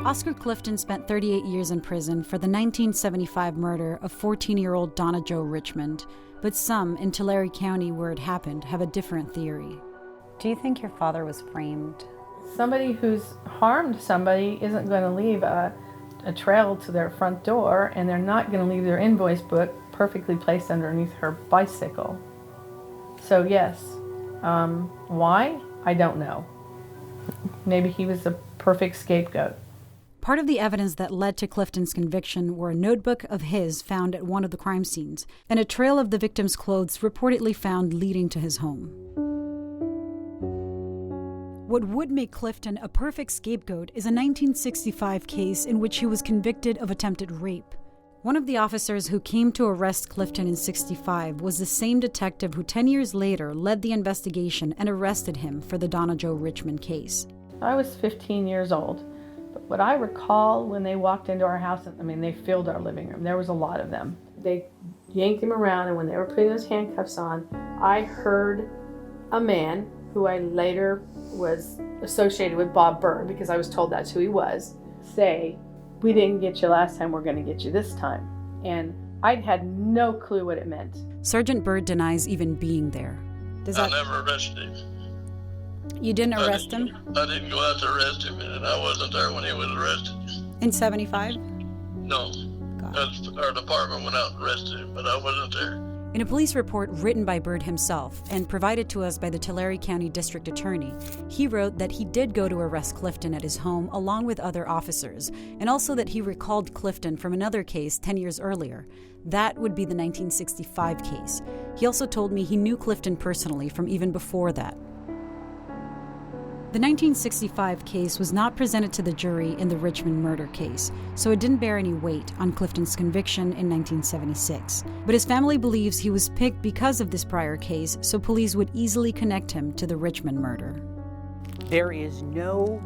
Oscar Clifton spent 38 years in prison for the 1975 murder of 14-year-old Donna Jo Richmond, but some in Tulare County where it happened have a different theory. Do you think your father was framed? Somebody who's harmed somebody isn't going to leave a trail to their front door, and they're not going to leave their invoice book perfectly placed underneath her bicycle. So yes, why? I don't know. Maybe he was the perfect scapegoat. Part of the evidence that led to Clifton's conviction were a notebook of his found at one of the crime scenes and a trail of the victim's clothes reportedly found leading to his home. What would make Clifton a perfect scapegoat is a 1965 case in which he was convicted of attempted rape. One of the officers who came to arrest Clifton in '65 was the same detective who 10 years later led the investigation and arrested him for the Donna Jo Richmond case. I was 15 years old, but what I recall when they walked into our house, they filled our living room. There was a lot of them. They yanked him around, and when they were putting those handcuffs on, I heard a man who I later was associated with Bob Byrne, because I was told that's who he was, say, "We didn't get you last time, we're going to get you this time." And I'd had no clue what it meant. Sergeant Byrd denies even being there. I never arrested him. You didn't arrest him? I didn't go out to arrest him, and I wasn't there when he was arrested. In '75? No. Our department went out and arrested him, but I wasn't there. In a police report written by Byrd himself and provided to us by the Tulare County District Attorney, he wrote that he did go to arrest Clifton at his home along with other officers, and also that he recalled Clifton from another case 10 years earlier. That would be the 1965 case. He also told me he knew Clifton personally from even before that. The 1965 case was not presented to the jury in the Richmond murder case, so it didn't bear any weight on Clifton's conviction in 1976. But his family believes he was picked because of this prior case, so police would easily connect him to the Richmond murder. There is no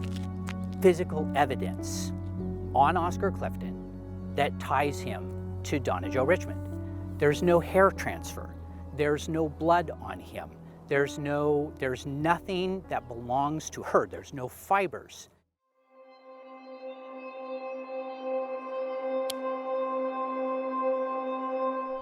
physical evidence on Oscar Clifton that ties him to Donna Jo Richmond. There's no hair transfer. There's no blood on him. There's nothing that belongs to her. There's no fibers.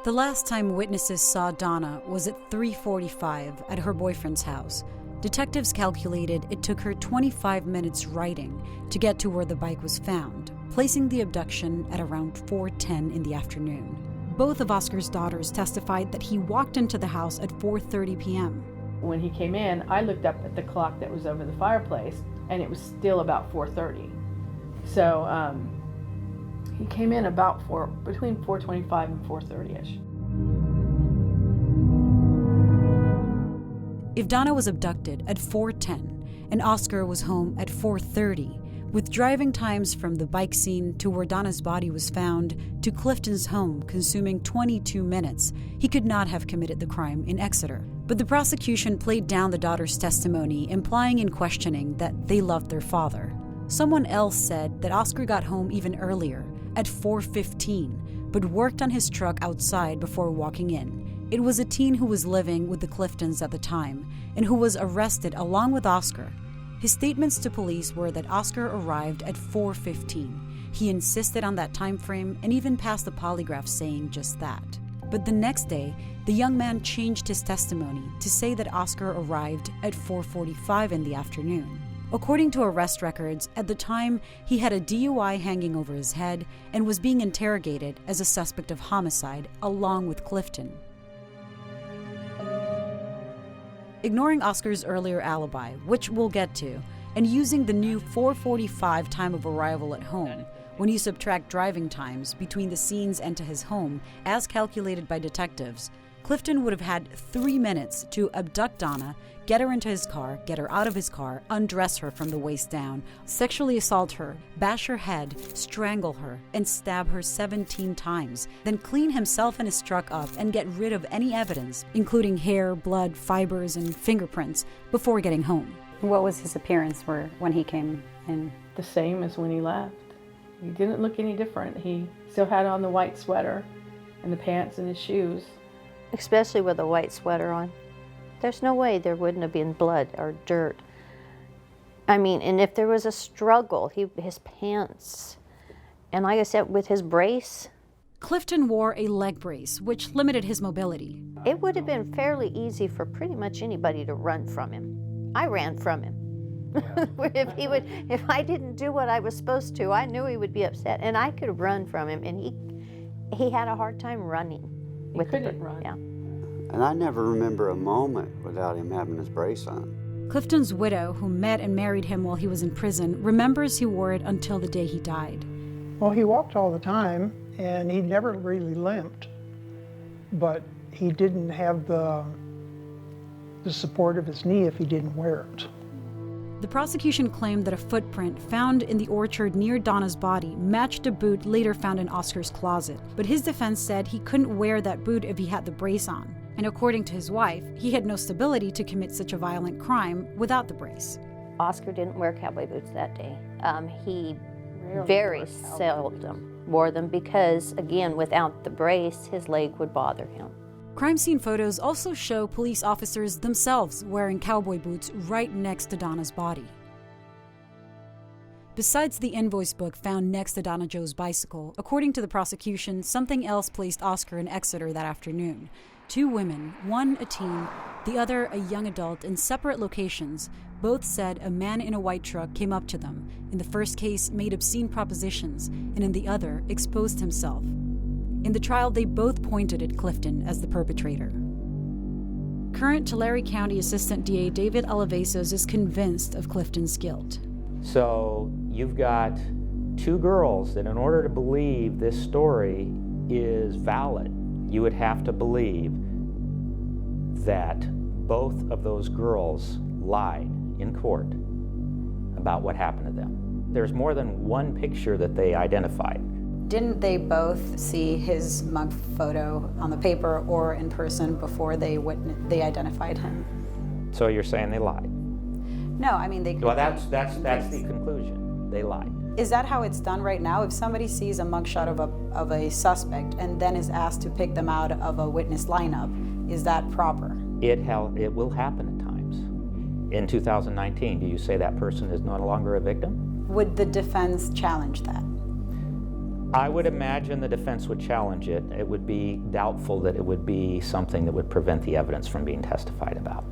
The last time witnesses saw Donna was at 3:45 at her boyfriend's house. Detectives calculated it took her 25 minutes riding to get to where the bike was found, placing the abduction at around 4:10 in the afternoon. Both of Oscar's daughters testified that he walked into the house at 4:30 p.m. When he came in, I looked up at the clock that was over the fireplace, and it was still about 4:30. So he came in about between 4:25 and 4:30ish. If Donna was abducted at 4:10 and Oscar was home at 4:30, with driving times from the bike scene to where Donna's body was found to Clifton's home consuming 22 minutes, he could not have committed the crime in Exeter. But the prosecution played down the daughter's testimony, implying in questioning that they loved their father. Someone else said that Oscar got home even earlier, at 4:15, but worked on his truck outside before walking in. It was a teen who was living with the Cliftons at the time and who was arrested along with Oscar. His statements to police were that Oscar arrived at 4:15. He insisted on that time frame and even passed a polygraph saying just that. But the next day, the young man changed his testimony to say that Oscar arrived at 4:45 in the afternoon. According to arrest records, at the time, he had a DUI hanging over his head and was being interrogated as a suspect of homicide along with Clifton. Ignoring Oscar's earlier alibi, which we'll get to, and using the new 4:45 time of arrival at home, when you subtract driving times between the scenes and to his home, as calculated by detectives, Clifton would have had 3 minutes to abduct Donna, get her into his car, get her out of his car, undress her from the waist down, sexually assault her, bash her head, strangle her, and stab her 17 times, then clean himself and his truck up and get rid of any evidence, including hair, blood, fibers, and fingerprints, before getting home. What was his appearance when he came in? The same as when he left. He didn't look any different. He still had on the white sweater and the pants and his shoes. Especially with a white sweater on. There's no way there wouldn't have been blood or dirt I mean, and if there was a struggle, his pants, and like I said, with his brace. Clifton wore a leg brace, which limited his mobility. It would have been fairly easy for pretty much anybody to run from him. I ran from him. If I didn't do what I was supposed to, I knew he would be upset, and I could run from him, and he had a hard time running. He couldn't run. Yeah. And I never remember a moment without him having his brace on. Clifton's widow, who met and married him while he was in prison, remembers he wore it until the day he died. Well, he walked all the time, and he never really limped, but he didn't have the support of his knee if he didn't wear it. The prosecution claimed that a footprint found in the orchard near Donna's body matched a boot later found in Oscar's closet, but his defense said he couldn't wear that boot if he had the brace on. And according to his wife, he had no stability to commit such a violent crime without the brace. Oscar didn't wear cowboy boots that day. He very seldom wore them because, again, without the brace, his leg would bother him. Crime scene photos also show police officers themselves wearing cowboy boots right next to Donna's body. Besides the invoice book found next to Donna Joe's bicycle, according to the prosecution, something else placed Oscar in Exeter that afternoon. 2 women, one a teen, the other a young adult, in separate locations, both said a man in a white truck came up to them. In the first case, made obscene propositions, and in the other, exposed himself. In the trial, they both pointed at Clifton as the perpetrator. Current Tulare County Assistant DA David Alavezos is convinced of Clifton's guilt. So you've got 2 girls that in order to believe this story is valid, you would have to believe that both of those girls lied in court about what happened to them. There's more than one picture that they identified. Didn't they both see his mug photo on the paper or in person before they identified him? So you're saying they lied? No, I mean they could. Well, that's the conclusion. They lied. Is that how it's done right now? If somebody sees a mugshot of a suspect and then is asked to pick them out of a witness lineup, is that proper? It will happen at times. In 2019, do you say that person is no longer a victim? Would the defense challenge that? I would imagine the defense would challenge it. It would be doubtful that it would be something that would prevent the evidence from being testified about.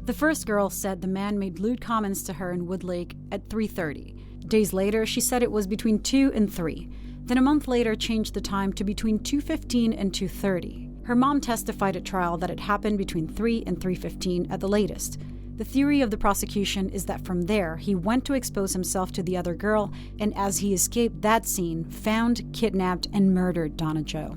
The first girl said the man made lewd comments to her in Woodlake at 3:30. Days later, she said it was between 2 and 3. Then a month later, changed the time to between 2:15 and 2:30. Her mom testified at trial that it happened between 3 and 3:15 at the latest. The theory of the prosecution is that from there, he went to expose himself to the other girl, and as he escaped that scene, found, kidnapped, and murdered Donna Joe.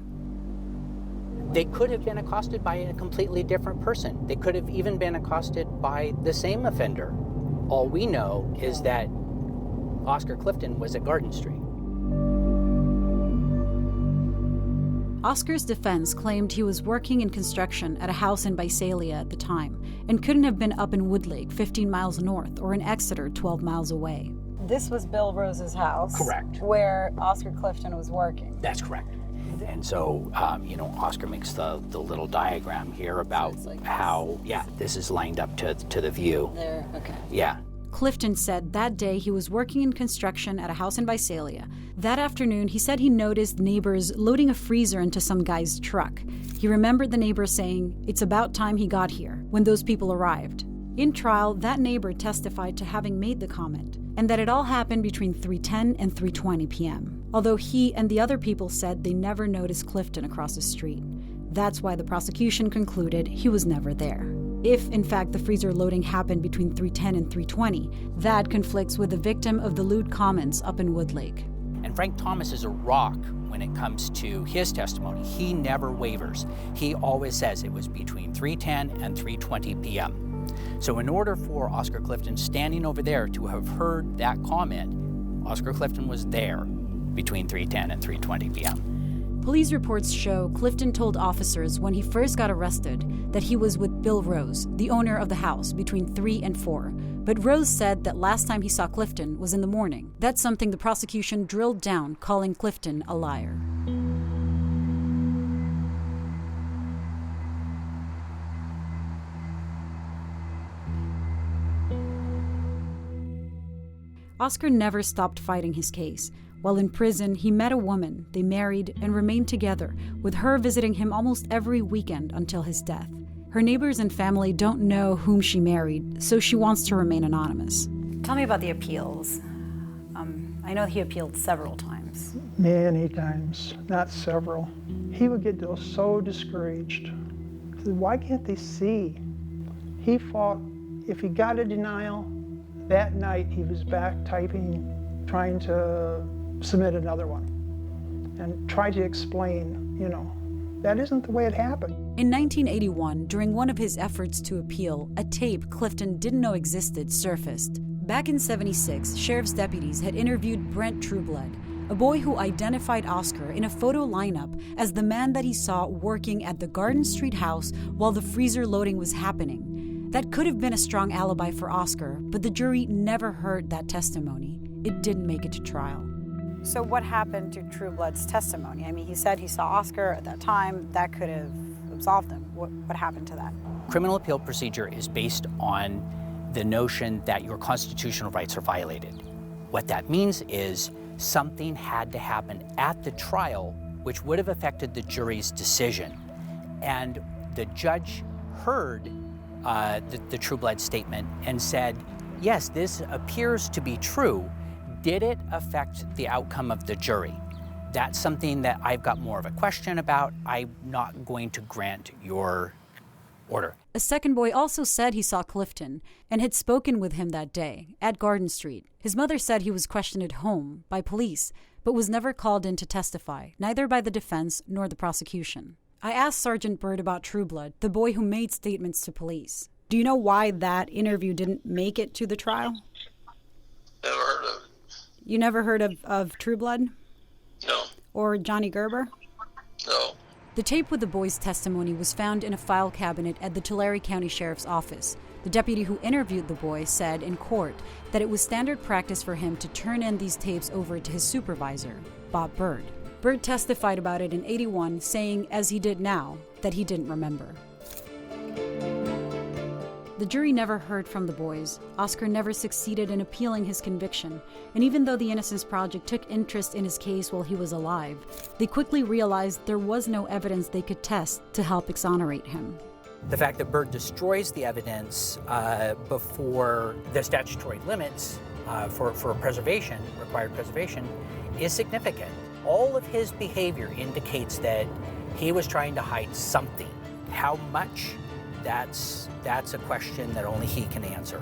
They could have been accosted by a completely different person. They could have even been accosted by the same offender. All we know is that Oscar Clifton was at Garden Street. Oscar's defense claimed he was working in construction at a house in Visalia at the time and couldn't have been up in Woodlake, 15 miles north, or in Exeter, 12 miles away. This was Bill Rose's house. Correct. Where Oscar Clifton was working. That's correct. And so, Oscar makes the little diagram here about how, this is lined up to the view. There, okay. Yeah. Clifton said that day he was working in construction at a house in Visalia. That afternoon, he said he noticed neighbors loading a freezer into some guy's truck. He remembered the neighbor saying, "It's about time he got here," when those people arrived. In trial, that neighbor testified to having made the comment, and that it all happened between 3:10 and 3:20 p.m., although he and the other people said they never noticed Clifton across the street. That's why the prosecution concluded he was never there. If, in fact, the freezer loading happened between 3:10 and 3:20, that conflicts with the victim of the lewd comments up in Woodlake. And Frank Thomas is a rock when it comes to his testimony. He never wavers. He always says it was between 3:10 and 3:20 p.m. So in order for Oscar Clifton standing over there to have heard that comment, Oscar Clifton was there between 3:10 and 3:20 p.m. Police reports show Clifton told officers when he first got arrested that he was with Bill Rose, the owner of the house, between 3 and 4. But Rose said that last time he saw Clifton was in the morning. That's something the prosecution drilled down, calling Clifton a liar. Oscar never stopped fighting his case. While in prison, he met a woman, they married, and remained together, with her visiting him almost every weekend until his death. Her neighbors and family don't know whom she married, so she wants to remain anonymous. Tell me about the appeals. I know he appealed several times. Many times, not several. He would get so discouraged. He said, why can't they see? He fought. If he got a denial, that night he was back typing, trying to submit another one and try to explain, that isn't the way it happened. In 1981, during one of his efforts to appeal, a tape Clifton didn't know existed surfaced. Back in '76, sheriff's deputies had interviewed Brent Trueblood, a boy who identified Oscar in a photo lineup as the man that he saw working at the Garden Street house while the freezer loading was happening. That could have been a strong alibi for Oscar, but the jury never heard that testimony. It didn't make it to trial. So what happened to Trueblood's testimony? I mean, he said he saw Oscar at that time. That could have absolved him. What happened to that? Criminal appeal procedure is based on the notion that your constitutional rights are violated. What that means is something had to happen at the trial which would have affected the jury's decision. And the judge heard the Trueblood statement and said, yes, this appears to be true. Did it affect the outcome of the jury? That's something that I've got more of a question about. I'm not going to grant your order. A second boy also said he saw Clifton and had spoken with him that day at Garden Street. His mother said he was questioned at home by police, but was never called in to testify, neither by the defense nor the prosecution. I asked Sergeant Bird about Trueblood, the boy who made statements to police. Do you know why that interview didn't make it to the trial? Never heard of it. You never heard of Trueblood? No. Or Johnny Gerber? No. The tape with the boy's testimony was found in a file cabinet at the Tulare County Sheriff's Office. The deputy who interviewed the boy said in court that it was standard practice for him to turn in these tapes over to his supervisor, Bob Bird. Bird testified about it in '81, saying, as he did now, that he didn't remember. The jury never heard from the boys. Oscar never succeeded in appealing his conviction, and even though the Innocence Project took interest in his case while he was alive, they quickly realized there was no evidence they could test to help exonerate him. The fact that Bird destroys the evidence before the statutory limits for preservation, required preservation, is significant. All of his behavior indicates that he was trying to hide something. How much? That's a question that only he can answer.